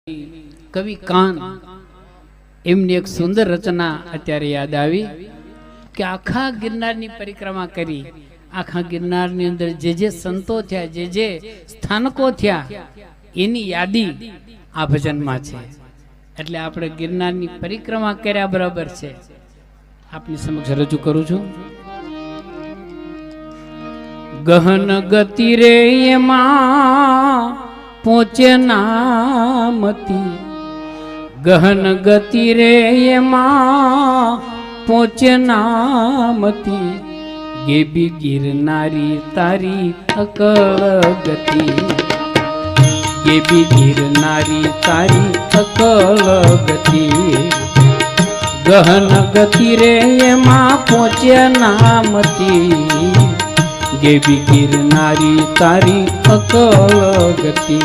કવિ કાન એમની એક સુંદર રચના અત્યારે યાદ આવી કે આખા ગિરનારની પરિક્રમા કરી, આખા ગિરનારની અંદર જે જે સંતો થયા, જે જે સ્થાનકો થયા, એની યાદી આ ભજનમાં છે. એટલે આપણે ગિરનારની પરિક્રમા કર્યા બરાબર છે. આપની સમક્ષ રજૂ કરું છું. ગહન ગતિ રે એમાં પહોંચે નામતી, ગહન ગતિ રે એમાં પહોંચે નામતી, ગેબી ગિરનારી તારી અકળ ગતિ, ગેબી ગિરનારી તારી અકળ ગતિ, ગહન ગતિ રે એમાં પહોંચે નામતી, ગેબી ગિરનારી તારી અકળ ગતિ.